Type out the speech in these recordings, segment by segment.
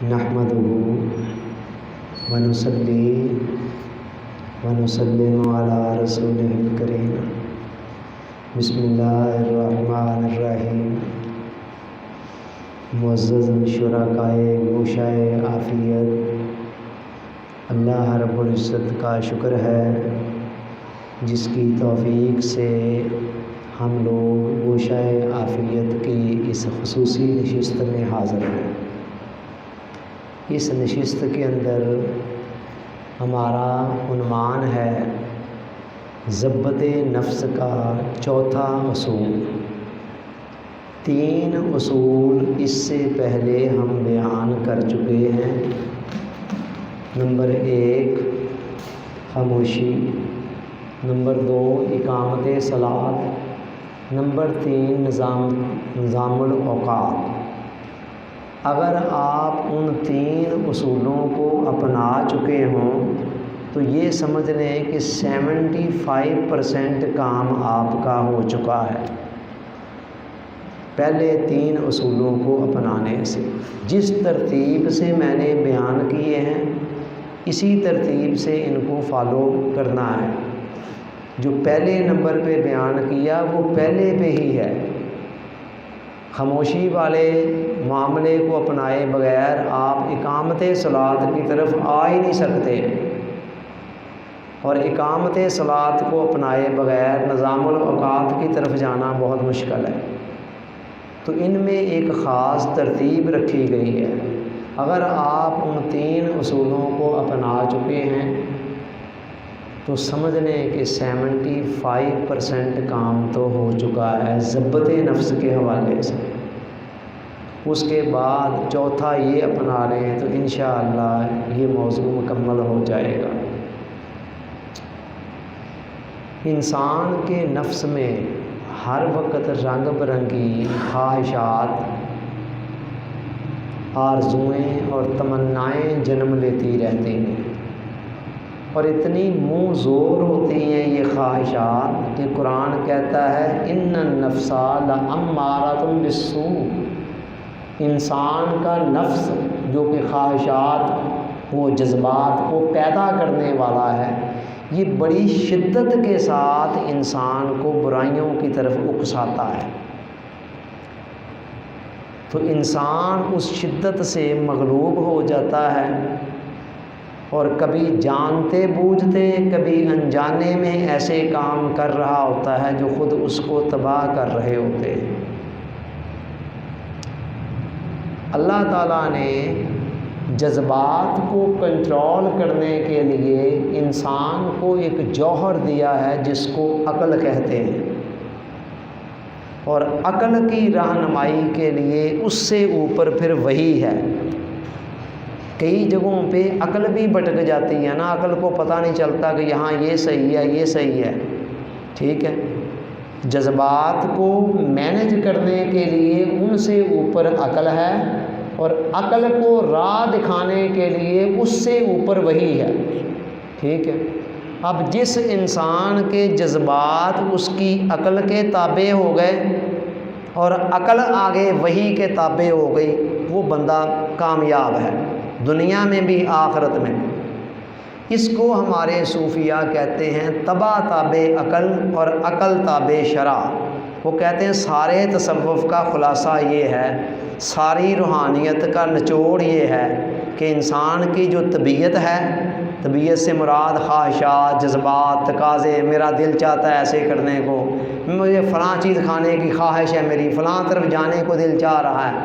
نحمدہ ونصلی ونسلم علی رسولہ الکریم بسم اللہ الرحمن الرحیم۔ معزز شرکائے گوشۂ عافیت، اللہ رب العزت کا شکر ہے جس کی توفیق سے ہم لوگ گوشۂ عافیت کی اس خصوصی نشست میں حاضر ہیں۔ اس نشست کے اندر ہمارا عنوان ہے ضبط نفس کا چوتھا اصول۔ 3 اصول اس سے پہلے ہم بیان کر چکے ہیں۔ نمبر 1 خاموشی، نمبر 2 اقامت صلاۃ، نمبر 3 نظام الاوقات۔ اگر آپ ان 3 اصولوں کو اپنا چکے ہوں تو یہ سمجھ لیں کہ 75% کام آپ کا ہو چکا ہے پہلے 3 اصولوں کو اپنانے سے۔ جس ترتیب سے میں نے بیان کیے ہیں اسی ترتیب سے ان کو فالو کرنا ہے۔ جو پہلے نمبر پہ بیان کیا وہ پہلے پہ ہی ہے۔ خاموشی والے معاملے کو اپنائے بغیر آپ اقامت صلاۃ کی طرف آ ہی نہیں سکتے، اور اقامت صلاۃ کو اپنائے بغیر نظام الاوقات کی طرف جانا بہت مشکل ہے۔ تو ان میں ایک خاص ترتیب رکھی گئی ہے۔ اگر آپ ان 3 اصولوں کو اپنا چکے ہیں تو سمجھ لیں کہ 75% کام تو ہو چکا ہے ضبط نفس کے حوالے سے۔ اس کے بعد چوتھا یہ اپنا لیں تو انشاءاللہ یہ موضوع مکمل ہو جائے گا۔ انسان کے نفس میں ہر وقت رنگ برنگی خواہشات، آرزوئیں اور تمنائیں جنم لیتی رہتی ہیں، اور اتنی منہ زور ہوتی ہیں یہ خواہشات کہ قرآن کہتا ہے ان النفس لامارۃ بالسوء۔ انسان کا نفس جو کہ خواہشات وہ جذبات کو پیدا کرنے والا ہے، یہ بڑی شدت کے ساتھ انسان کو برائیوں کی طرف اکساتا ہے۔ تو انسان اس شدت سے مغلوب ہو جاتا ہے، اور کبھی جانتے بوجھتے کبھی انجانے میں ایسے کام کر رہا ہوتا ہے جو خود اس کو تباہ کر رہے ہوتے ہیں۔ اللہ تعالیٰ نے جذبات کو کنٹرول کرنے کے لیے انسان کو ایک جوہر دیا ہے جس کو عقل کہتے ہیں، اور عقل کی رہنمائی کے لیے اس سے اوپر پھر وحی ہے۔ کئی جگہوں پہ عقل بھی بھٹک جاتی ہے نا، عقل کو پتہ نہیں چلتا کہ یہاں یہ صحیح ہے یہ صحیح ہے، ٹھیک ہے۔ جذبات کو مینج کرنے کے لیے ان سے اوپر عقل ہے، اور عقل کو راہ دکھانے کے لیے اس سے اوپر وحی ہے، ٹھیک ہے۔ اب جس انسان کے جذبات اس کی عقل کے تابع ہو گئے اور عقل آگے وحی کے تابع ہو گئی، وہ بندہ کامیاب ہے دنیا میں بھی آخرت میں۔ اس کو ہمارے صوفیہ کہتے ہیں تبع تابع عقل اور عقل تابع شرع۔ وہ کہتے ہیں سارے تصوف کا خلاصہ یہ ہے، ساری روحانیت کا نچوڑ یہ ہے کہ انسان کی جو طبیعت ہے، طبیعت سے مراد خواہشات، جذبات، تقاضے، میرا دل چاہتا ہے ایسے کرنے کو، مجھے فلاں چیز کھانے کی خواہش ہے، میری فلاں طرف جانے کو دل چاہ رہا ہے،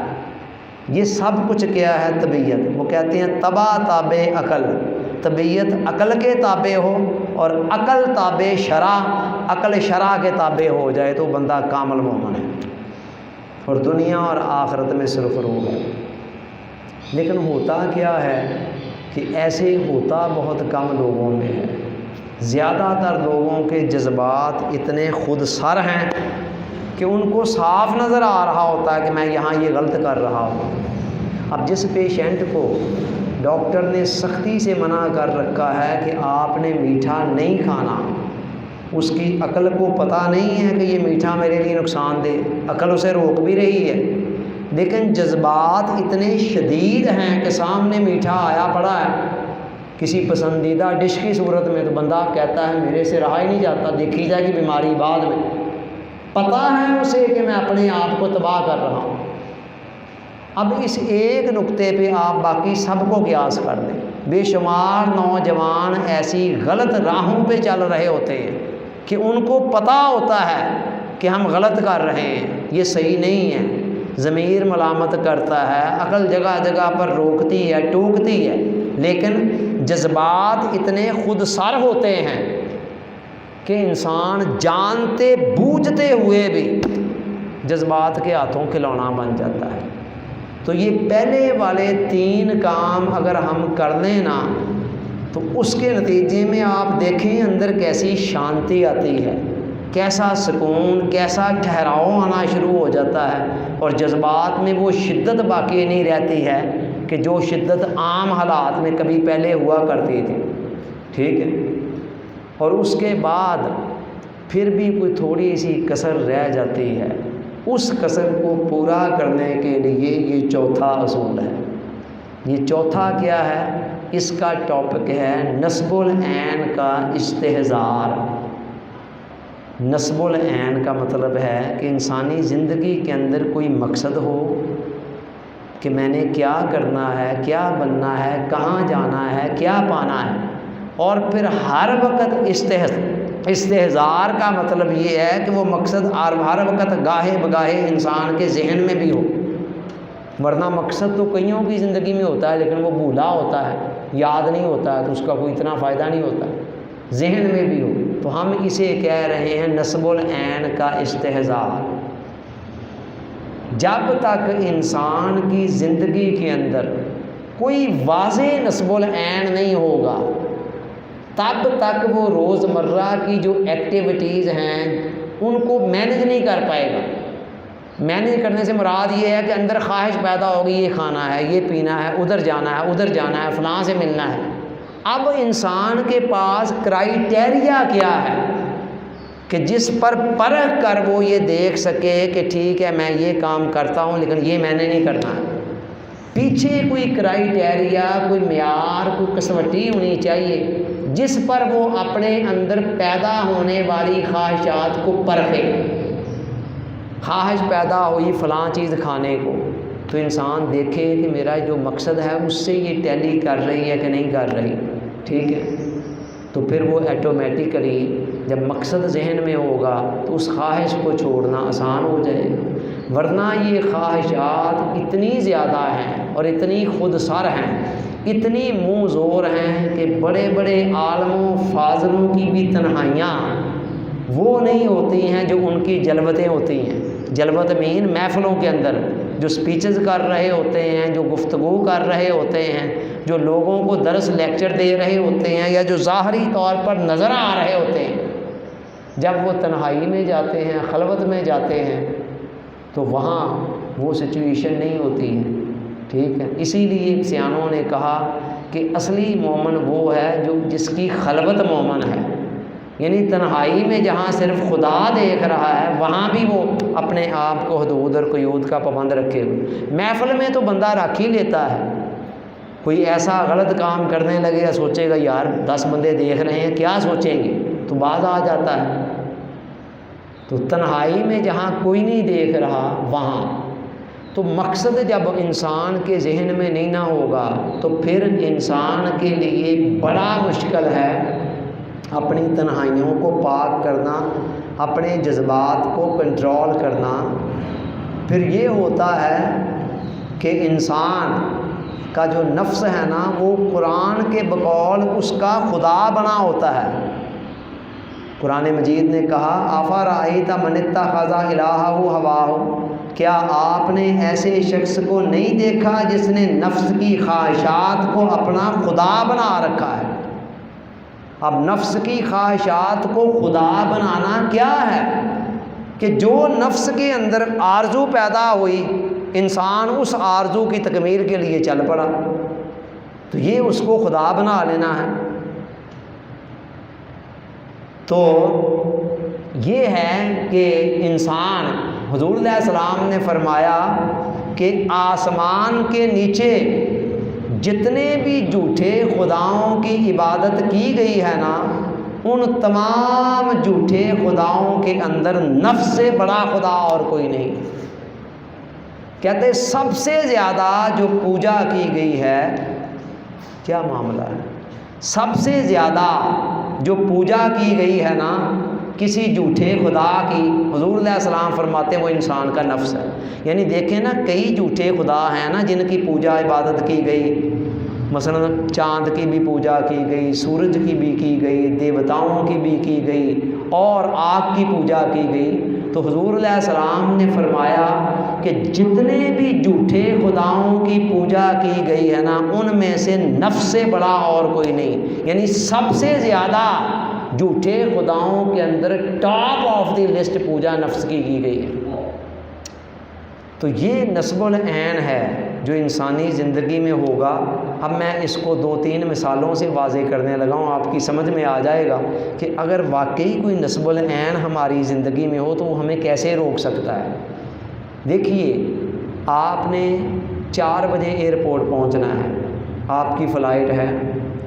یہ سب کچھ کیا ہے طبیعت۔ وہ کہتے ہیں تبع تابع عقل، طبیعت عقل کے تابع ہو اور عقل تابع شرع، عقل شرع کے تابع ہو جائے تو بندہ کامل مومن ہے اور دنیا اور آخرت میں سرفروغ ہے۔ لیکن ہوتا کیا ہے کہ ایسے ہوتا بہت کم لوگوں میں ہے۔ زیادہ تر لوگوں کے جذبات اتنے خود سر ہیں کہ ان کو صاف نظر آ رہا ہوتا ہے کہ میں یہاں یہ غلط کر رہا ہوں۔ اب جس پیشنٹ کو ڈاکٹر نے سختی سے منع کر رکھا ہے کہ آپ نے میٹھا نہیں کھانا، اس کی عقل کو پتہ نہیں ہے کہ یہ میٹھا میرے لیے نقصان دہ، عقل اسے روک بھی رہی ہے، لیکن جذبات اتنے شدید ہیں کہ سامنے میٹھا آیا پڑا ہے کسی پسندیدہ ڈش کی صورت میں، تو بندہ کہتا ہے میرے سے رہا ہی نہیں جاتا، دیکھی جائے گی بیماری بعد میں، پتہ ہے اسے کہ میں اپنے آپ کو تباہ کر رہا ہوں۔ اب اس ایک نقطے پہ آپ باقی سب کو قیاس کر لیں۔ بے شمار نوجوان ایسی غلط راہوں پہ چل رہے ہوتے ہیں کہ ان کو پتہ ہوتا ہے کہ ہم غلط کر رہے ہیں، یہ صحیح نہیں ہے، ضمیر ملامت کرتا ہے، عقل جگہ جگہ پر روکتی ہے، ٹوکتی ہے، لیکن جذبات اتنے خود سر ہوتے ہیں کہ انسان جانتے بوجھتے ہوئے بھی جذبات کے ہاتھوں کھلونا بن جاتا ہے۔ تو یہ پہلے والے 3 کام اگر ہم کر لیں نا، تو اس کے نتیجے میں آپ دیکھیں اندر کیسی شانتی آتی ہے، کیسا سکون، کیسا ٹھہراؤ آنا شروع ہو جاتا ہے، اور جذبات میں وہ شدت باقی نہیں رہتی ہے کہ جو شدت عام حالات میں کبھی پہلے ہوا کرتی تھی، ٹھیک ہے۔ اور اس کے بعد پھر بھی کوئی تھوڑی سی کسر رہ جاتی ہے، اس کسر کو پورا کرنے کے لیے یہ چوتھا اصول ہے۔ یہ چوتھا کیا ہے؟ اس کا ٹاپک ہے نصب العین کا استحضار۔ نصب العین کا مطلب ہے کہ انسانی زندگی کے اندر کوئی مقصد ہو کہ میں نے کیا کرنا ہے، کیا بننا ہے، کہاں جانا ہے، کیا پانا ہے، اور پھر ہر وقت استحضار کا مطلب یہ ہے کہ وہ مقصد ہر وقت گاہے بگاہے انسان کے ذہن میں بھی ہو، ورنہ مقصد تو کئیوں کی زندگی میں ہوتا ہے لیکن وہ بھولا ہوتا ہے، یاد نہیں ہوتا ہے، تو اس کا کوئی اتنا فائدہ نہیں ہوتا، ذہن میں بھی ہو۔ تو ہم اسے کہہ رہے ہیں نصب العین کا استحضار۔ جب تک انسان کی زندگی کے اندر کوئی واضح نصب العین نہیں ہوگا، تب تک وہ روزمرہ کی جو ایکٹیویٹیز ہیں ان کو مینج نہیں کر پائے گا۔ مینج کرنے سے مراد یہ ہے کہ اندر خواہش پیدا ہوگی، یہ کھانا ہے، یہ پینا ہے، ادھر جانا ہے، ادھر جانا ہے، فلاں سے ملنا ہے۔ اب انسان کے پاس کرائیٹیریا کیا ہے کہ جس پر پرکھ کر وہ یہ دیکھ سکے کہ ٹھیک ہے میں یہ کام کرتا ہوں لیکن یہ میں نے نہیں کرنا ہے۔ پیچھے کوئی کرائیٹیریا، کوئی معیار، کوئی کسوٹی ہونی چاہیے جس پر وہ اپنے اندر پیدا ہونے والی خواہشات کو پرکھے۔ خواہش پیدا ہوئی فلاں چیز کھانے کو، تو انسان دیکھے کہ میرا جو مقصد ہے اس سے یہ ٹیلی کر رہی ہے کہ نہیں کر رہی، ٹھیک ہے۔ تو پھر وہ ایٹومیٹیکلی جب مقصد ذہن میں ہوگا تو اس خواہش کو چھوڑنا آسان ہو جائے گا، ورنہ یہ خواہشات اتنی زیادہ ہیں اور اتنی خود سر ہیں، اتنی منہ زور ہیں کہ بڑے بڑے عالموں فاضلوں کی بھی تنہائیاں وہ نہیں ہوتی ہیں جو ان کی جلوتیں ہوتی ہیں۔ جلوت مین محفلوں کے اندر جو سپیچز کر رہے ہوتے ہیں، جو گفتگو کر رہے ہوتے ہیں، جو لوگوں کو درس لیکچر دے رہے ہوتے ہیں، یا جو ظاہری طور پر نظر آ رہے ہوتے ہیں، جب وہ تنہائی میں جاتے ہیں، خلوت میں جاتے ہیں، تو وہاں وہ سچویشن نہیں ہوتی ہے، ٹھیک ہے۔ اسی لیے سیانوں نے کہا کہ اصلی مومن وہ ہے جو جس کی خلوت مومن ہے، یعنی تنہائی میں جہاں صرف خدا دیکھ رہا ہے وہاں بھی وہ اپنے آپ کو حدود اور قیود کا پابند رکھے ہوئے۔ محفل میں تو بندہ رکھ ہی لیتا ہے، کوئی ایسا غلط کام کرنے لگے یا سوچے گا یار 10 بندے دیکھ رہے ہیں کیا سوچیں گے، تو باز آ جاتا ہے۔ تو تنہائی میں جہاں کوئی نہیں دیکھ رہا وہاں تو مقصد جب انسان کے ذہن میں نہیں نہ ہوگا تو پھر انسان کے لیے بڑا مشکل ہے اپنی تنہائیوں کو پاک کرنا، اپنے جذبات کو کنٹرول کرنا۔ پھر یہ ہوتا ہے کہ انسان کا جو نفس ہے نا وہ قرآن کے بقول اس کا خدا بنا ہوتا ہے۔ قرآن مجید نے کہا افرأیت من اتخذ الہہ ہواہ، کیا آپ نے ایسے شخص کو نہیں دیکھا جس نے نفس کی خواہشات کو اپنا خدا بنا رکھا ہے۔ اب نفس کی خواہشات کو خدا بنانا کیا ہے کہ جو نفس کے اندر آرزو پیدا ہوئی انسان اس آرزو کی تکمیل کے لیے چل پڑا، تو یہ اس کو خدا بنا لینا ہے۔ تو یہ ہے کہ انسان، حضور علیہ السلام نے فرمایا کہ آسمان کے نیچے جتنے بھی جھوٹے خداؤں کی عبادت کی گئی ہے نا، ان تمام جھوٹے خداؤں کے اندر نفس سے بڑا خدا اور کوئی نہیں۔ کہتے سب سے زیادہ جو پوجا کی گئی ہے، کیا معاملہ ہے، سب سے زیادہ جو پوجا کی گئی ہے نا کسی جھوٹے خدا کی، حضور علیہ السلام فرماتے ہیں وہ انسان کا نفس ہے۔ یعنی دیکھیں نا، کئی جھوٹے خدا ہیں نا جن کی پوجا عبادت کی گئی، مثلا چاند کی بھی پوجا کی گئی، سورج کی بھی کی گئی، دیوتاؤں کی بھی کی گئی، اور آگ کی پوجا کی گئی۔ تو حضور علیہ السلام نے فرمایا کہ جتنے بھی جھوٹے خداؤں کی پوجا کی گئی ہے نا، ان میں سے نفس سے بڑا اور کوئی نہیں۔ یعنی سب سے زیادہ جھوٹے خداؤں کے اندر ٹاپ آف دی لسٹ پوجا نفس کی گئی ہے۔ تو یہ نسب العین ہے جو انسانی زندگی میں ہوگا۔ اب میں اس کو 2-3 مثالوں سے واضح کرنے لگا ہوں، آپ کی سمجھ میں آ جائے گا کہ اگر واقعی کوئی نسب العین ہماری زندگی میں ہو تو وہ ہمیں کیسے روک سکتا ہے۔ دیکھیے، آپ نے 4 بجے ایئرپورٹ پہنچنا ہے، آپ کی فلائٹ ہے،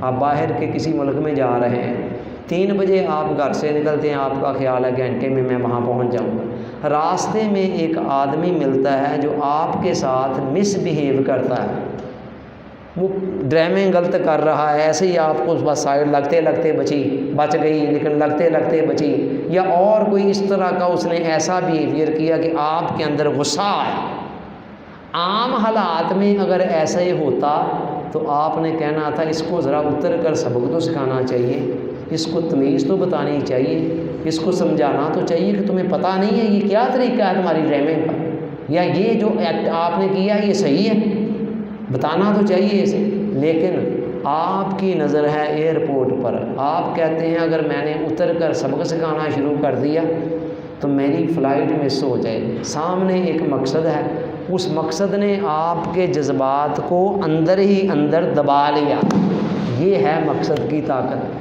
آپ باہر کے کسی ملک میں جا رہے ہیں، 3 بجے آپ گھر سے نکلتے ہیں، آپ کا خیال ہے گھنٹے میں وہاں پہنچ جاؤں گا۔ راستے میں ایک آدمی ملتا ہے جو آپ کے ساتھ مس بیہیو کرتا ہے، وہ ڈرائیونگ غلط کر رہا ہے، ایسے ہی آپ کو بس سائڈ لگتے لگتے بچ گئی، لیکن لگتے لگتے بچی، یا اور کوئی اس طرح کا اس نے ایسا بیہیویئر کیا کہ آپ کے اندر غصہ آیا۔ عام حالات میں اگر ایسا ہی ہوتا تو آپ نے کہنا تھا اس کو ذرا اتر کر سبق تو سکھانا چاہیے، اس کو تمیز تو بتانی چاہیے، اس کو سمجھانا تو چاہیے کہ تمہیں پتہ نہیں ہے یہ کیا طریقہ ہے تمہاری ڈرائیونگ کا، یا یہ جو ایکٹ آپ نے کیا یہ صحیح ہے، بتانا تو چاہیے اسے۔ لیکن آپ کی نظر ہے ایئرپورٹ پر، آپ کہتے ہیں اگر میں نے اتر کر سبق سکھانا شروع کر دیا تو میری فلائٹ مس ہو جائے گی۔ سامنے ایک مقصد ہے، اس مقصد نے آپ کے جذبات کو اندر ہی اندر دبا لیا، یہ ہے مقصد کی طاقت۔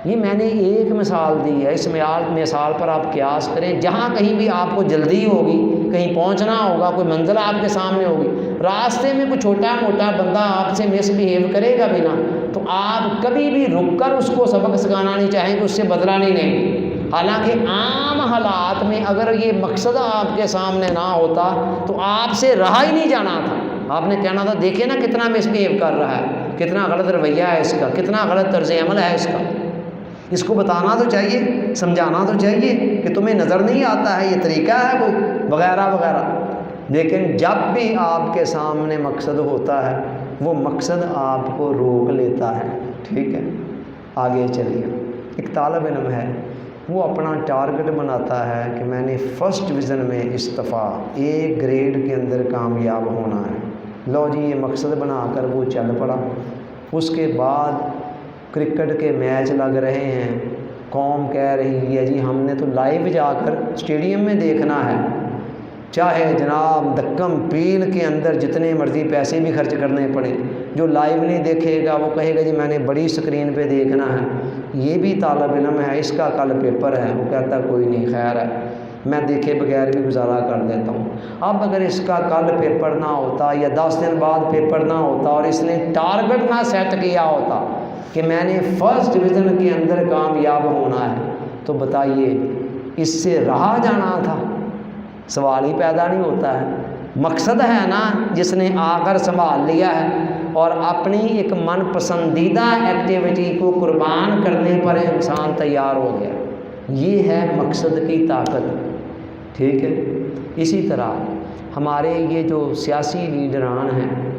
یہ میں نے ایک مثال دی ہے، اس مثال پر آپ قیاس کریں، جہاں کہیں بھی آپ کو جلدی ہوگی، کہیں پہنچنا ہوگا، کوئی منزل آپ کے سامنے ہوگی، راستے میں کوئی چھوٹا موٹا بندہ آپ سے مس بیہیو کرے گا بھی نا، تو آپ کبھی بھی رک کر اس کو سبق سکھانا نہیں چاہیں گے، اس سے بدلہ نہیں لیں گے۔ حالانکہ عام حالات میں اگر یہ مقصد آپ کے سامنے نہ ہوتا تو آپ سے رہا ہی نہیں جانا تھا، آپ نے کہنا تھا دیکھیں نا کتنا مس بیہیو کر رہا ہے، کتنا غلط رویہ ہے اس کا، کتنا غلط طرز عمل ہے اس کا۔ اس کو بتانا تو چاہیے، سمجھانا تو چاہیے کہ تمہیں نظر نہیں آتا ہے یہ طریقہ ہے کوئی، وغیرہ وغیرہ۔ لیکن جب بھی آپ کے سامنے مقصد ہوتا ہے وہ مقصد آپ کو روک لیتا ہے۔ ٹھیک ہے، آگے چلیے۔ ایک طالب علم ہے، وہ اپنا ٹارگٹ بناتا ہے کہ میں نے فرسٹ ڈویژن میں اس دفعہ A گریڈ کے اندر کامیاب ہونا ہے۔ لو جی، یہ مقصد بنا کر وہ چل پڑا۔ اس کے بعد کرکٹ کے میچ لگ رہے ہیں، قوم کہہ رہی ہے جی ہم نے تو لائیو جا کر اسٹیڈیم میں دیکھنا ہے، چاہے جناب دکم پیل کے اندر جتنے مرضی پیسے بھی خرچ کرنے پڑے، جو لائیو نہیں دیکھے گا وہ کہے گا جی میں نے بڑی سکرین پہ دیکھنا ہے۔ یہ بھی طالب علم ہے، اس کا کل پیپر ہے، وہ کہتا ہے کوئی نہیں خیر ہے، میں دیکھے بغیر بھی گزارا کر دیتا ہوں۔ اب اگر اس کا کل پیپر نہ ہوتا یا 10 دن بعد پیپر نہ ہوتا اور اس نے ٹارگٹ نہ سیٹ کیا ہوتا کہ میں نے فرسٹ ڈویژن کے اندر کامیاب ہونا ہے، تو بتائیے اس سے رہا جانا تھا؟ سوال ہی پیدا نہیں ہوتا ہے۔ مقصد ہے نا جس نے آ کر سنبھال لیا ہے اور اپنی ایک من پسندیدہ ایکٹیویٹی کو قربان کرنے پر انسان تیار ہو گیا، یہ ہے مقصد کی طاقت۔ ٹھیک ہے، اسی طرح ہمارے یہ جو سیاسی لیڈران ہیں،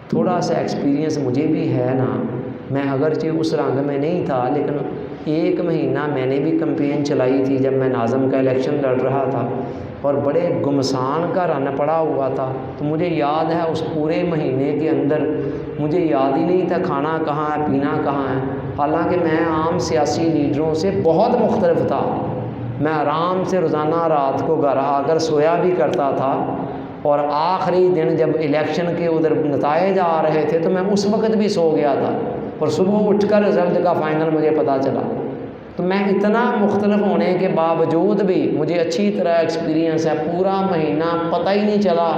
تھوڑا سا ایکسپیرینس مجھے بھی ہے نا، میں اگرچہ اس رنگ میں نہیں تھا لیکن 1 مہینہ میں نے بھی کمپین چلائی تھی جب میں ناظم کا الیکشن لڑ رہا تھا اور بڑے گمسان کا رن پڑا ہوا تھا۔ تو مجھے یاد ہے اس پورے مہینے کے اندر مجھے یاد ہی نہیں تھا کھانا کہاں ہے، پینا کہاں ہے، حالانکہ میں عام سیاسی لیڈروں سے بہت مختلف تھا۔ میں آرام سے روزانہ رات کو گھر آ کر سویا بھی کرتا تھا، اور آخری دن جب الیکشن کے ادھر نتائج آ رہے تھے تو میں اس وقت بھی سو گیا تھا، اور صبح اٹھ کر رزلٹ کا فائنل مجھے پتہ چلا۔ تو میں اتنا مختلف ہونے کے باوجود بھی مجھے اچھی طرح ایکسپیرینس ہے، پورا مہینہ پتہ ہی نہیں چلا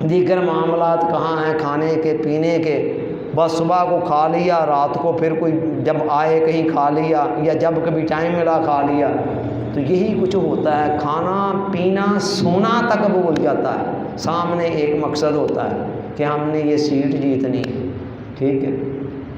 دیگر معاملات کہاں ہیں کھانے کے پینے کے، بس صبح کو کھا لیا، رات کو پھر کوئی جب آئے کہیں کھا لیا، یا جب کبھی ٹائم ملا کھا لیا۔ تو یہی کچھ ہوتا ہے، کھانا پینا سونا تک بھول جاتا ہے، سامنے ایک مقصد ہوتا ہے کہ ہم نے یہ سیٹ جیتنی ہے، ٹھیک ہے،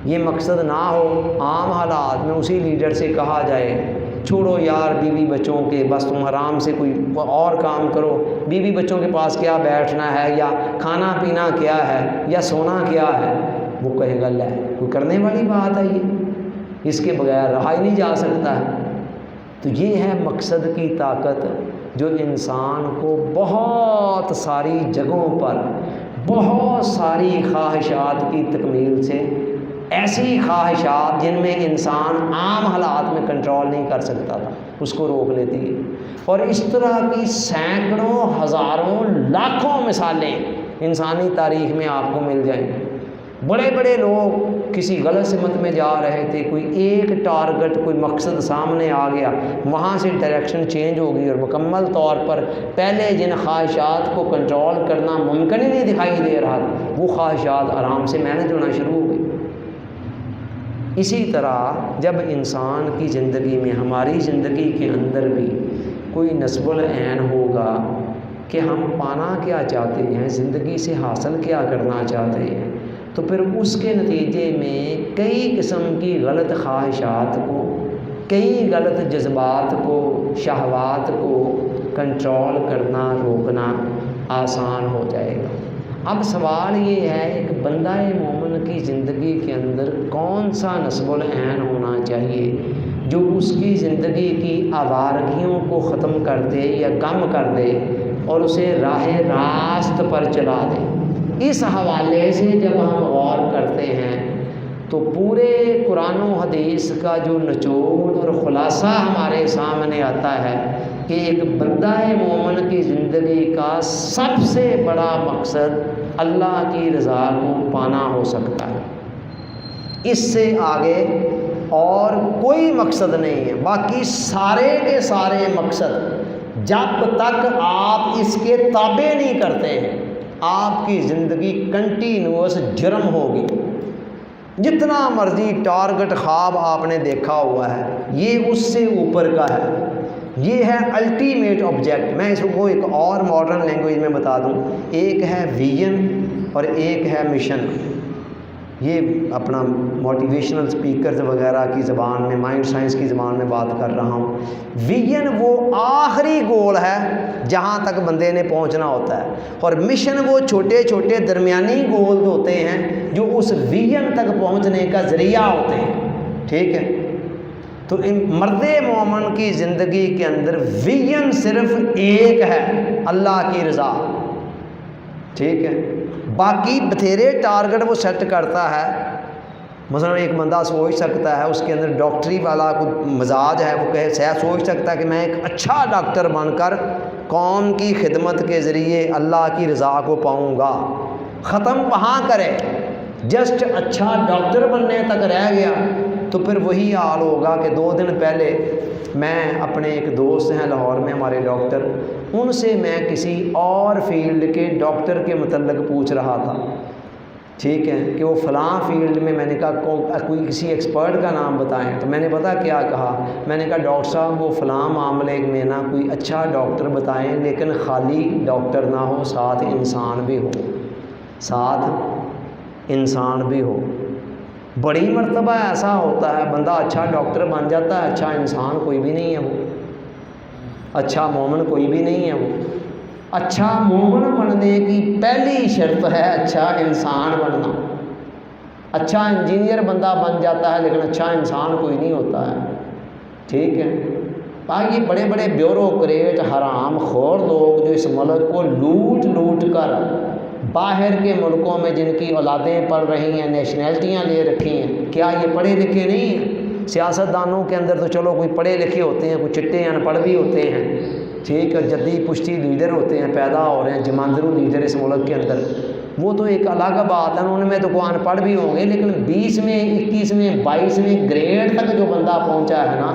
یہ مقصد نہ ہو، عام حالات میں اسی لیڈر سے کہا جائے چھوڑو یار بیوی بچوں کے، بس تم آرام سے کوئی اور کام کرو، بیوی بچوں کے پاس کیا بیٹھنا ہے، یا کھانا پینا کیا ہے، یا سونا کیا ہے، وہ کہے گا لے کوئی کرنے والی بات ہے، یہ اس کے بغیر رہا ہی نہیں جا سکتا ہے۔ تو یہ ہے مقصد کی طاقت جو انسان کو بہت ساری جگہوں پر بہت ساری خواہشات کی تکمیل سے، ایسی خواہشات جن میں انسان عام حالات میں کنٹرول نہیں کر سکتا تھا، اس کو روک لیتی ہے۔ اور اس طرح کی سینکڑوں ہزاروں لاکھوں مثالیں انسانی تاریخ میں آپ کو مل جائیں۔ بڑے بڑے لوگ کسی غلط سمت میں جا رہے تھے، کوئی ایک ٹارگٹ کوئی مقصد سامنے آ گیا، وہاں سے ڈائریکشن چینج ہو گئی، اور مکمل طور پر پہلے جن خواہشات کو کنٹرول کرنا ممکن ہی نہیں دکھائی دے رہا، وہ خواہشات آرام سے مینیج ہونا شروع ہو گئی۔ اسی طرح جب انسان کی زندگی میں، ہماری زندگی کے اندر بھی کوئی نصب العین ہوگا کہ ہم پانا کیا چاہتے ہیں، زندگی سے حاصل کیا کرنا چاہتے ہیں، تو پھر اس کے نتیجے میں کئی قسم کی غلط خواہشات کو، کئی غلط جذبات کو، شہوات کو کنٹرول کرنا، روکنا آسان ہو جائے گا۔ اب سوال یہ ہے ایک بندہ مومن کی زندگی کے اندر کون سا نصب العین ہونا چاہیے جو اس کی زندگی کی آوارگیوں کو ختم کر دے یا کم کر دے اور اسے راہ راست پر چلا دے۔ اس حوالے سے جب ہم غور کرتے ہیں تو پورے قرآن و حدیث کا جو نچوڑ اور خلاصہ ہمارے سامنے آتا ہے کہ ایک بندہ مومن کی زندگی کا سب سے بڑا مقصد اللہ کی رضا کو پانا ہو سکتا ہے، اس سے آگے اور کوئی مقصد نہیں ہے۔ باقی سارے کے سارے مقصد جب تک آپ اس کے تابع نہیں کرتے ہیں، آپ کی زندگی کنٹینیوس جرم ہوگی۔ جتنا مرضی ٹارگٹ خواب آپ نے دیکھا ہوا ہے، یہ اس سے اوپر کا ہے، یہ ہے الٹیمیٹ آبجیکٹ۔ میں اس کو ایک اور ماڈرن لینگویج میں بتا دوں، ایک ہے ویژن اور ایک ہے مشن۔ یہ اپنا موٹیویشنل سپیکرز وغیرہ کی زبان میں، مائنڈ سائنس کی زبان میں بات کر رہا ہوں۔ ویژن وہ آخری گول ہے جہاں تک بندے نے پہنچنا ہوتا ہے، اور مشن وہ چھوٹے چھوٹے درمیانی گول ہوتے ہیں جو اس ویژن تک پہنچنے کا ذریعہ ہوتے ہیں، ٹھیک ہے۔ تو مرد مومن کی زندگی کے اندر ویژن صرف ایک ہے، اللہ کی رضا، ٹھیک ہے۔ باقی بتھیرے ٹارگٹ وہ سیٹ کرتا ہے۔ مثلا ایک بندہ سوچ سکتا ہے، اس کے اندر ڈاکٹری والا کوئی مزاج ہے، وہ سوچ سکتا ہے کہ میں ایک اچھا ڈاکٹر بن کر قوم کی خدمت کے ذریعے اللہ کی رضا کو پاؤں گا۔ ختم وہاں کرے، جسٹ اچھا ڈاکٹر بننے تک رہ گیا تو پھر وہی حال ہوگا کہ 2 دن پہلے میں اپنے ایک دوست ہیں لاہور میں ہمارے ڈاکٹر، ان سے میں کسی اور فیلڈ کے ڈاکٹر کے متعلق پوچھ رہا تھا، ٹھیک ہے، کہ وہ فلاں فیلڈ میں، میں نے کہا کوئی کسی ایکسپرٹ کا نام بتائیں، تو میں نے پتہ کیا کہا، میں نے کہا ڈاکٹر صاحب وہ فلاں معاملے میں نا کوئی اچھا ڈاکٹر بتائیں، لیکن خالی ڈاکٹر نہ ہو، ساتھ انسان بھی ہو، ساتھ انسان بھی ہو۔ بڑی مرتبہ ایسا ہوتا ہے بندہ اچھا ڈاکٹر بن جاتا ہے، اچھا انسان کوئی بھی نہیں ہے، وہ اچھا مومن کوئی بھی نہیں ہے۔ وہ اچھا مومن بننے کی پہلی شرط ہے اچھا انسان بننا۔ اچھا انجینئر بندہ بن جاتا ہے لیکن اچھا انسان کوئی نہیں ہوتا ہے، ٹھیک ہے۔ یہ بڑے بڑے بیوروکریٹ حرام خور لوگ جو اس ملک کو لوٹ کر باہر کے ملکوں میں جن کی اولادیں پڑھ رہی ہیں، نیشنلٹیاں لے رکھی ہیں، کیا یہ پڑھے لکھے نہیں ہیں؟ سیاستدانوں کے اندر تو چلو کوئی پڑھے لکھے ہوتے ہیں، کوئی چٹے ان پڑھ بھی ہوتے ہیں، ٹھیک ہے، جدی پشتی لیڈر ہوتے ہیں، پیدا ہو رہے ہیں جماندرو لیڈر اس ملک کے اندر، وہ تو ایک الگ بات ہے، ان میں تو کوئی ان پڑھ بھی ہوں گے، لیکن 20ویں 21ویں 22ویں گریڈ تک جو بندہ پہنچا ہے نا،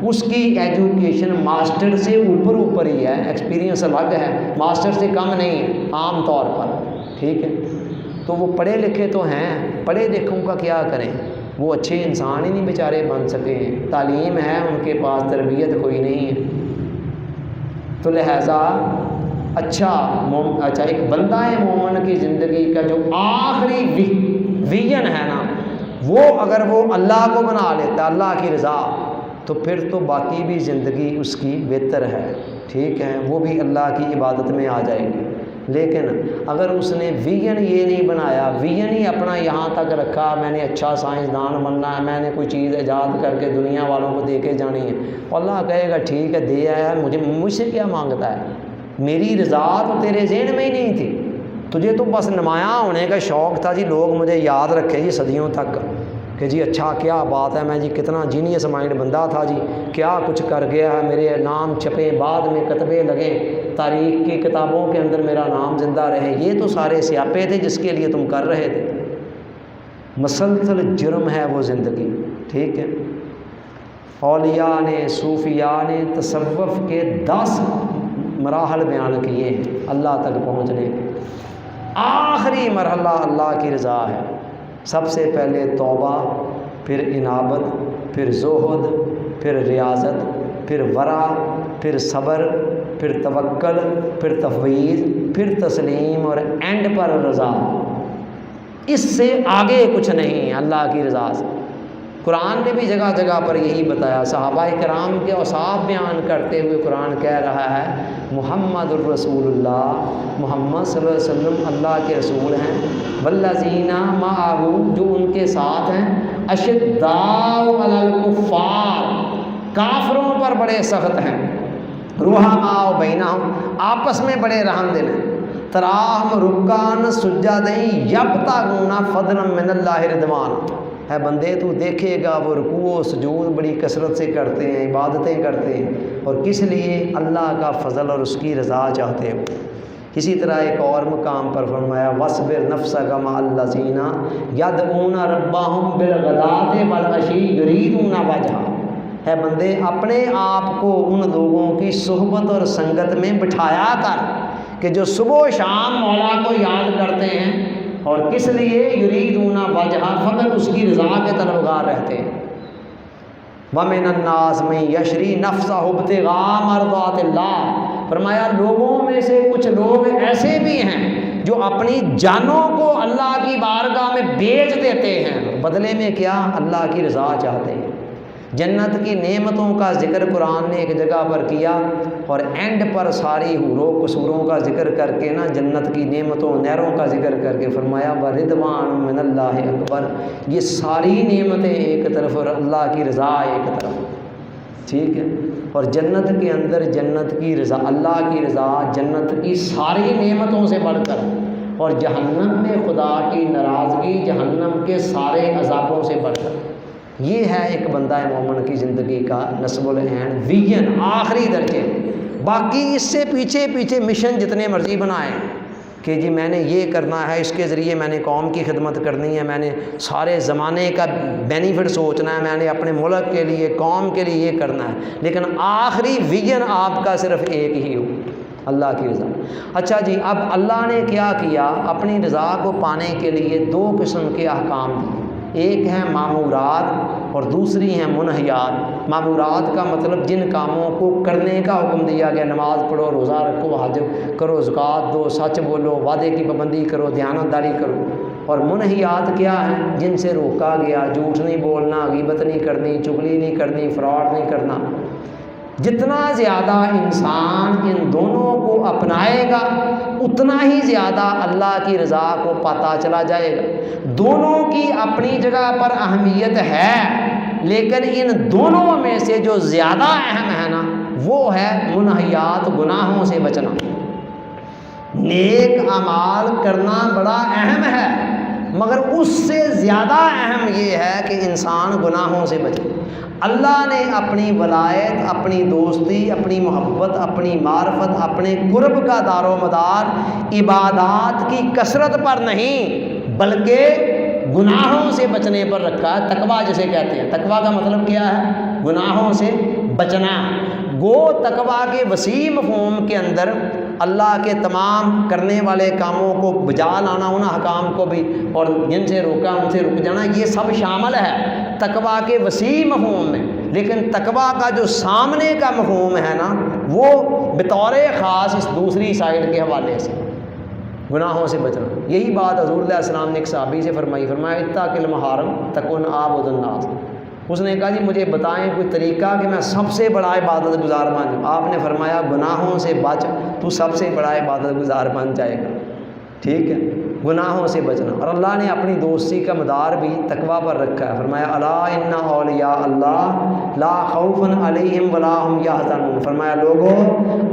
اس کی ایجوکیشن ماسٹر سے اوپر ہی ہے، ایکسپیرینس الگ ہے، ماسٹر سے کم نہیں ہے عام طور پر، ٹھیک ہے۔ تو وہ پڑھے لکھے تو ہیں، پڑھے لکھوں کا کیا کریں، وہ اچھے انسان ہی نہیں بیچارے بن سکے ہیں، تعلیم ہے ان کے پاس، تربیت کوئی نہیں ہے۔ تو لہٰذا اچھا ایک بندہ مومن کی زندگی کا جو آخری ویژن ہے نا، وہ اگر وہ اللہ کو بنا لیتا، اللہ کی رضا، تو پھر تو باقی بھی زندگی اس کی بہتر ہے، ٹھیک ہے، وہ بھی اللہ کی عبادت میں آ جائے گی۔ لیکن اگر اس نے ویژن یہ نہیں بنایا، ویژن ہی اپنا یہاں تک رکھا، میں نے اچھا سائنسدان بننا ہے، میں نے کوئی چیز ایجاد کر کے دنیا والوں کو دے کے جانی ہے، اللہ کہے گا ٹھیک ہے دے آیا، مجھ سے کیا مانگتا ہے، میری رضا تو تیرے ذہن میں ہی نہیں تھی، تجھے تو بس نمایاں ہونے کا شوق تھا جی، لوگ مجھے یاد رکھے جی صدیوں تک کہ جی اچھا کیا بات ہے، میں جی کتنا جینیس مائنڈ بندہ تھا جی، کیا کچھ کر گیا ہے، میرے نام چھپے، بعد میں کتبے لگے، تاریخ کی کتابوں کے اندر میرا نام زندہ رہے، یہ تو سارے سیاپے تھے جس کے لیے تم کر رہے تھے۔ مسلسل جرم ہے وہ زندگی، ٹھیک ہے۔ اولیاء نے، صوفیاء نے تصوف کے 10 مراحل بیان کیے ہیں اللہ تک پہنچنے کے۔ آخری مرحلہ اللہ کی رضا ہے، سب سے پہلے توبہ، پھر انابت، پھر زہد، پھر ریاضت، پھر ورع، پھر صبر، پھر توکل، پھر تفویض، پھر تسلیم، اور اینڈ پر رضا۔ اس سے آگے کچھ نہیں ہے اللہ کی رضا سے۔ قرآن نے بھی جگہ جگہ پر یہی بتایا، صحابہ کرام کے اوصاف بیان کرتے ہوئے قرآن کہہ رہا ہے محمد الرسول اللہ، محمد صلی اللہ علیہ وسلم اللہ کے رسول ہیں، والذین معہ، جو ان کے ساتھ ہیں، اشداء علی الکفار، کافروں پر بڑے سخت ہیں، رحماء بینہم، آپس میں بڑے رحم دل ہیں، تراہم رکعا سجدا یبتغون فضلا من اللہ رضوان۔ ہے بندے تو دیکھے گا وہ رکوع و سجود بڑی کثرت سے کرتے ہیں، عبادتیں کرتے ہیں، اور کس لیے؟ اللہ کا فضل اور اس کی رضا چاہتے ہو۔ اسی طرح ایک اور مقام پر فرمایا وَاصْبِرْ نَفْسَكَ مَعَ الَّذِينَ يَدْعُونَ رَبَّهُمْ بِالْغَدَاةِ وَالْعَشِيِّ يُرِيدُونَ وَجْهَهُ۔ ہے بندے اپنے آپ کو ان لوگوں کی صحبت اور سنگت میں بٹھایا کر کہ جو صبح و شام مولا کو یاد کرتے ہیں، اور کس لیے؟ یریدون وجہ، فقط اس کی رضا کے طلبگار رہتے ہیں۔ وَمِنَ النَّاسِ مَن يَشْرِي نَفْسَهُ ابْتِغَاءَ مَرْضَاتِ اللَّهِ، فرمایا لوگوں میں سے کچھ لوگ ایسے بھی ہیں جو اپنی جانوں کو اللہ کی بارگاہ میں بیچ دیتے ہیں، بدلے میں کیا؟ اللہ کی رضا چاہتے ہیں۔ جنت کی نعمتوں کا ذکر قرآن نے ایک جگہ پر کیا، اور اینڈ پر ساری حور و قصوروں کا ذکر کر کے نا، جنت کی نعمتوں نہروں کا ذکر کر کے فرمایا وَرِضْوَانٌ مِّنَ اللَّهِ اکبر۔ یہ ساری نعمتیں ایک طرف اور اللہ کی رضا ایک طرف، ٹھیک ہے۔ اور جنت کے اندر جنت کی رضا، اللہ کی رضا جنت کی ساری نعمتوں سے بڑھ کر، اور جہنم میں خدا کی ناراضگی جہنم کے سارے عذابوں سے بڑھ کر۔ یہ ہے ایک بندہ مومن کی زندگی کا نصب العین، ویژن، آخری درجے۔ باقی اس سے پیچھے پیچھے مشن جتنے مرضی بنائیں کہ جی میں نے یہ کرنا ہے، اس کے ذریعے میں نے قوم کی خدمت کرنی ہے، میں نے سارے زمانے کا بینیفٹ سوچنا ہے، میں نے اپنے ملک کے لیے، قوم کے لیے یہ کرنا ہے، لیکن آخری ویژن آپ کا صرف ایک ہی ہو، اللہ کی رضا۔ اچھا جی، اب اللہ نے کیا کیا؟ اپنی رضا کو پانے کے لیے 2 قسم کے احکام دیے، ایک ہیں معمورات اور دوسری ہیں منہیات۔ معمورات کا مطلب جن کاموں کو کرنے کا حکم دیا گیا، نماز پڑھو، روزہ رکھو، حج کرو، زکوٰۃ دو، سچ بولو، وعدے کی پابندی کرو، دیانتداری کرو۔ اور منہیات کیا ہیں؟ جن سے روکا گیا، جھوٹ نہیں بولنا، غیبت نہیں کرنی، چغلی نہیں کرنی، فراڈ نہیں کرنا۔ جتنا زیادہ انسان ان دونوں کو اپنائے گا اتنا ہی زیادہ اللہ کی رضا کو پاتا چلا جائے گا۔ دونوں کی اپنی جگہ پر اہمیت ہے، لیکن ان دونوں میں سے جو زیادہ اہم ہے نا، وہ ہے منہیات، گناہوں سے بچنا۔ نیک اعمال کرنا بڑا اہم ہے، مگر اس سے زیادہ اہم یہ ہے کہ انسان گناہوں سے بچے۔ اللہ نے اپنی ولایت، اپنی دوستی، اپنی محبت، اپنی معرفت، اپنے قرب کا دار و مدار عبادات کی کثرت پر نہیں بلکہ گناہوں سے بچنے پر رکھا ہے۔ تقویٰ جسے کہتے ہیں، تقویٰ کا مطلب کیا ہے؟ گناہوں سے بچنا۔ گو تقویٰ کے وسیع مفہوم کے اندر اللہ کے تمام کرنے والے کاموں کو بجا لانا، ان احکام کو بھی، اور جن سے روکا ان سے رک جانا، یہ سب شامل ہے تقویٰ کے وسیع مفہوم میں۔ لیکن تقویٰ کا جو سامنے کا مفہوم ہے نا، وہ بطور خاص اس دوسری سائڈ کے حوالے سے گناہوں سے بچنا۔ یہی بات حضور علیہ السلام نے ایک صحابی سے فرمایا اتق المحارم تکن عابد الناس۔ اس نے کہا جی مجھے بتائیں کوئی طریقہ کہ میں سب سے بڑا عبادت گزار بن جاؤں۔ آپ نے فرمایا گناہوں سے بچ، تو سب سے بڑا عبادت گزار بن جائے گا۔ ٹھیک ہے، گناہوں سے بچنا۔ اور اللہ نے اپنی دوستی کا مدار بھی تقویٰ پر رکھا ہے۔ فرمایا الا ان اولیاء اللہ لا خوف علیہم ولا هم یحزنون۔ فرمایا لوگوں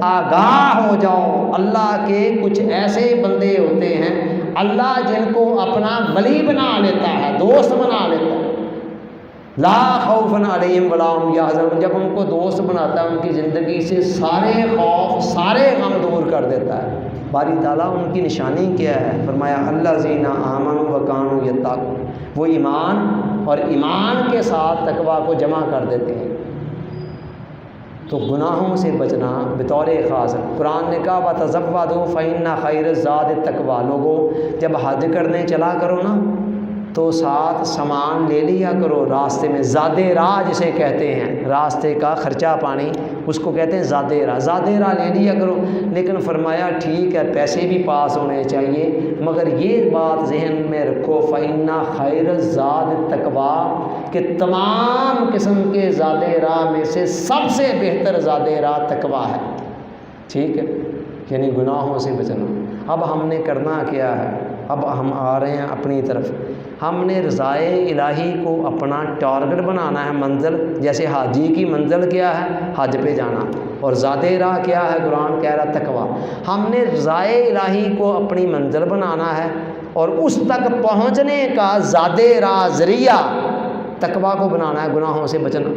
آگاہ ہو جاؤ، اللہ کے کچھ ایسے بندے ہوتے ہیں اللہ جن کو اپنا ولی بنا لیتا ہے، دوست بنا لیتا ہے۔ لا خوف علیہم ولا هم یحزنون، جب ان کو دوست بناتا ہے ان کی زندگی سے سارے خوف، سارے غم دور کر دیتا ہے۔ باری تعالیٰ ان کی نشانی کیا ہے؟ فرمایا الذین آمنوا وکانوا یتقون، وہ ایمان اور ایمان کے ساتھ تقویٰ کو جمع کر دیتے ہیں۔ تو گناہوں سے بچنا بطور خاص، قرآن نے کہا وَتَزَوَّدُوا فَإِنَّ خَيْرَ الزَّادِ التَّقْوَىٰ۔ لوگوں جب حج کرنے چلا کرو نا تو ساتھ سامان لے لیا کرو، راستے میں زاد راہ جسے کہتے ہیں، راستے کا خرچہ پانی اس کو کہتے ہیں زاد راہ لے لیا کرو۔ لیکن فرمایا ٹھیک ہے پیسے بھی پاس ہونے چاہیے، مگر یہ بات ذہن میں رکھو فَإِنَّ خَيْرَ الزَّادِ التَّقْوَىٰ، کہ تمام قسم کے زاد راہ میں سے سب سے بہتر زاد راہ تقویٰ ہے۔ ٹھیک ہے، یعنی گناہوں سے بچنا۔ اب ہم نے کرنا کیا ہے؟ اب ہم آ رہے ہیں اپنی طرف، ہم نے رضائے الہی کو اپنا ٹارگٹ بنانا ہے، منزل۔ جیسے حاجی کی منزل کیا ہے؟ حج پہ جانا، اور زاد راہ کیا ہے؟ قرآن کہہ رہا تقویٰ۔ ہم نے رضائے الہی کو اپنی منزل بنانا ہے، اور اس تک پہنچنے کا زاد راہ ذریعہ تقویٰ کو بنانا ہے، گناہوں سے بچنا۔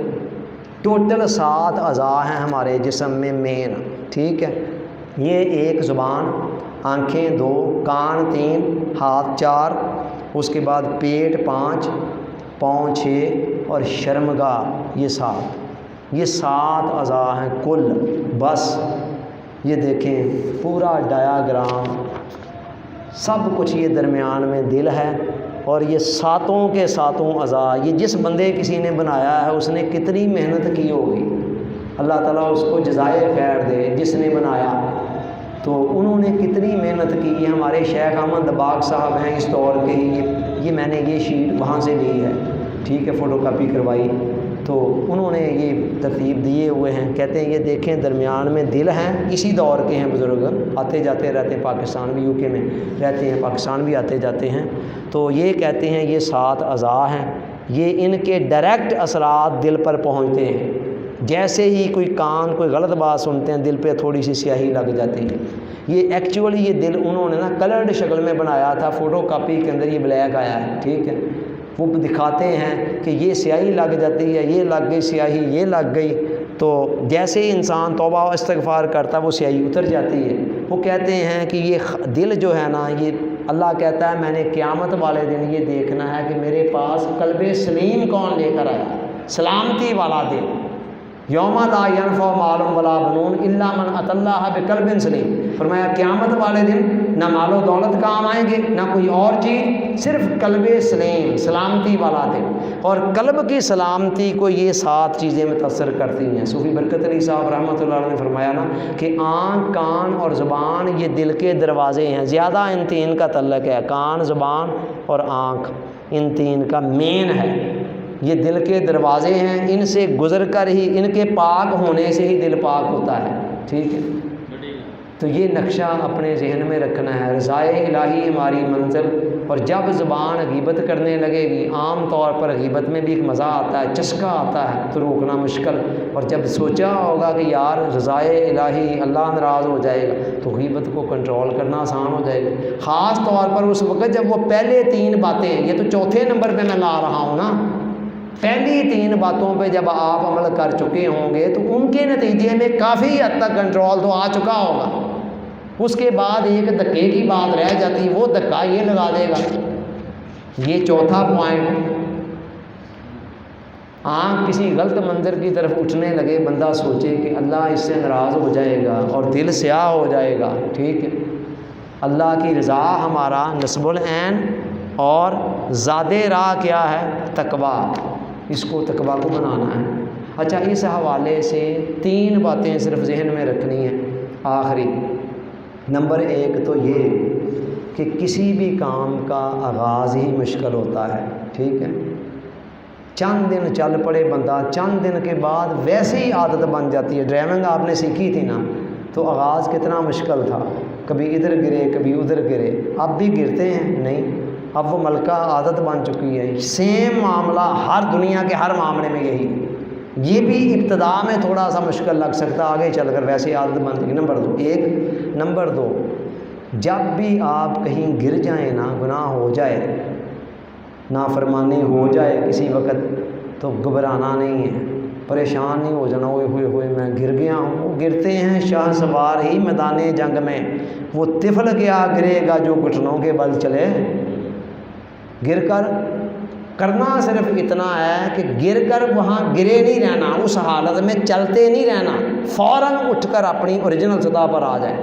ٹوٹل 7 اعضاء ہیں ہمارے جسم میں مین۔ ٹھیک ہے، یہ ایک زبان، آنکھیں 2، کان 3، ہاتھ 4، اس کے بعد پیٹ 5، پاؤں 6 اور شرمگاہ یہ 7۔ یہ 7 اعضاء ہیں کل۔ بس یہ دیکھیں پورا ڈایاگرام، سب کچھ یہ درمیان میں دل ہے، اور یہ 7 کے 7 اعضاء، یہ جس بندے کسی نے بنایا ہے اس نے کتنی محنت کی ہوگی، اللہ تعالیٰ اس کو جزائے خیر دے جس نے بنایا۔ تو انہوں نے کتنی محنت کی۔ ہمارے شیخ احمد دباغ صاحب ہیں اس دور کے ہی، یہ میں نے یہ شیٹ وہاں سے لی ہے، ٹھیک ہے، فوٹو کاپی کروائی، تو انہوں نے یہ ترتیب دیے ہوئے ہیں۔ کہتے ہیں یہ دیکھیں درمیان میں دل ہیں، اسی دور کے ہیں بزرگ، آتے جاتے رہتے ہیں، پاکستان بھی UK میں رہتے ہیں، پاکستان بھی آتے جاتے ہیں۔ تو یہ کہتے ہیں یہ 7 اعضاء ہیں، یہ ان کے ڈائریکٹ اثرات دل پر پہنچتے ہیں۔ جیسے ہی کوئی کان کوئی غلط بات سنتے ہیں دل پہ تھوڑی سی سیاہی لگ جاتی ہے۔ یہ ایکچولی یہ دل انہوں نے نا کلرڈ شکل میں بنایا تھا، فوٹو کاپی کے اندر یہ بلیک آیا ہے، ٹھیک ہے۔ وہ دکھاتے ہیں کہ یہ سیاہی لگ جاتی ہے، یہ لگ گئی سیاہی، یہ لگ گئی، تو جیسے ہی انسان توبہ و استغفار کرتا ہے وہ سیاہی اتر جاتی ہے۔ وہ کہتے ہیں کہ یہ دل جو ہے نا، یہ اللہ کہتا ہے میں نے قیامت والے دن یہ دیکھنا ہے کہ میرے پاس قلب سلیم کون لے کر آیا، سلامتی والا دل۔ یوم لا ینفع مال ولا بنون الا من اتى اللہ بقلب سلیم۔ فرمایا قیامت والے دن نہ مال و دولت کام آئیں گے نہ کوئی اور چیز، صرف قلب سلیم، سلامتی والا دل۔ اور قلب کی سلامتی کو یہ 7 چیزیں متاثر کرتی ہیں۔ صوفی برکت علی صاحب رحمۃ اللہ علیہ نے فرمایا نا کہ آنکھ، کان اور زبان یہ دل کے دروازے ہیں، زیادہ ان 3 کا تعلق ہے، کان، زبان اور آنکھ، ان 3 کا مین ہے۔ یہ دل کے دروازے ہیں، ان سے گزر کر ہی، ان کے پاک ہونے سے ہی دل پاک ہوتا ہے، ٹھیک ہے۔ تو یہ نقشہ اپنے ذہن میں رکھنا ہے۔ رضائے الہی ہماری منزل، اور جب زبان غیبت کرنے لگے گی، عام طور پر غیبت میں بھی ایک مزہ آتا ہے، چسکا آتا ہے، تو روکنا مشکل، اور جب سوچا ہوگا کہ یار رضائے الہی اللہ ناراض ہو جائے گا تو غیبت کو کنٹرول کرنا آسان ہو جائے گا، خاص طور پر اس وقت جب وہ پہلے 3 باتیں، یہ تو چوتھے نمبر پہ میں لا رہا ہوں نا، پہلی 3 باتوں پہ جب آپ عمل کر چکے ہوں گے تو ان کے نتیجے میں کافی حد تک کنٹرول تو آ چکا ہوگا، اس کے بعد ایک دھکے کی بات رہ جاتی، وہ دھکا یہ لگا دے گا۔ یہ چوتھا پوائنٹ، آنکھ کسی غلط منظر کی طرف اٹھنے لگے، بندہ سوچے کہ اللہ اس سے ناراض ہو جائے گا اور دل سیاہ ہو جائے گا، ٹھیک ہے، اللہ کی رضا ہمارا نصب العین، اور زیادہ راہ کیا ہے؟ تقویٰ، اس کو تقویٰ کو بنانا ہے۔ اچھا، اس حوالے سے 3 باتیں صرف ذہن میں رکھنی ہیں آخری۔ نمبر 1 تو یہ کہ کسی بھی کام کا آغاز ہی مشکل ہوتا ہے، ٹھیک ہے، چند دن چل پڑے بندہ، چند دن کے بعد ویسے ہی عادت بن جاتی ہے۔ ڈرائیونگ آپ نے سیکھی تھی نا، تو آغاز کتنا مشکل تھا، کبھی ادھر گرے کبھی ادھر گرے، اب بھی گرتے ہیں نہیں، اب وہ ملکہ عادت بن چکی ہے۔ سیم معاملہ ہر دنیا کے ہر معاملے میں یہی، یہ بھی ابتدا میں تھوڑا سا مشکل لگ سکتا، آگے چل کر ویسے عادت بن جائے گی۔ نمبر 2، جب بھی آپ کہیں گر جائیں نا، گناہ ہو جائے، نافرمانی ہو جائے کسی وقت، تو گھبرانا نہیں ہے، پریشان نہیں ہو جانا، اوئے ہوئے ہوئے میں گر گیا ہوں۔ وہ گرتے ہیں شاہ سوار ہی میدان جنگ میں، وہ طفل کیا گرے گا جو گھٹنوں کے بل چلے، گر کر کرنا صرف اتنا ہے کہ گر کر وہاں گرے نہیں رہنا، اس حالت میں چلتے نہیں رہنا، فوراً اٹھ کر اپنی اوریجنل سطح پر آ جائے،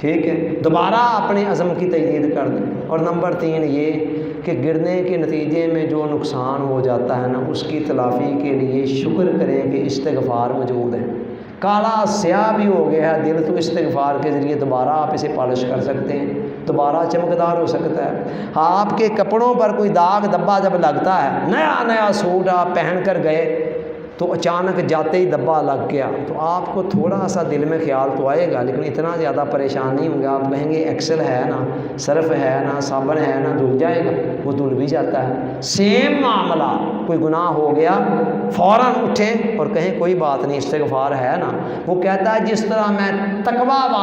ٹھیک ہے، دوبارہ اپنے عزم کی تجدید کر دیں۔ اور نمبر 3 یہ کہ گرنے کے نتیجے میں جو نقصان ہو جاتا ہے نا، اس کی تلافی کے لیے شکر کریں کہ استغفار موجود ہے۔ کالا سیاہ بھی ہو گیا ہے دل، تو استغفار کے ذریعے دوبارہ آپ اسے پالش کر سکتے ہیں، دوبارہ چمکدار ہو سکتا ہے۔ آپ کے کپڑوں پر کوئی داغ دھبا جب لگتا ہے، نیا سوٹ آپ پہن کر گئے تو اچانک جاتے ہی دھبا لگ گیا، تو آپ کو تھوڑا سا دل میں خیال تو آئے گا، لیکن اتنا زیادہ پریشان نہیں ہوں گے۔ آپ کہیں گے ایکسل ہے نا، صرف ہے نا، صابن ہے نا، دھل جائے گا، وہ دھل بھی جاتا ہے۔ سیم معاملہ، کوئی گناہ ہو گیا، فوراً اٹھیں اور کہیں کوئی بات نہیں، استغفار ہے نا۔ وہ کہتا ہے جس طرح میں تقویٰ والا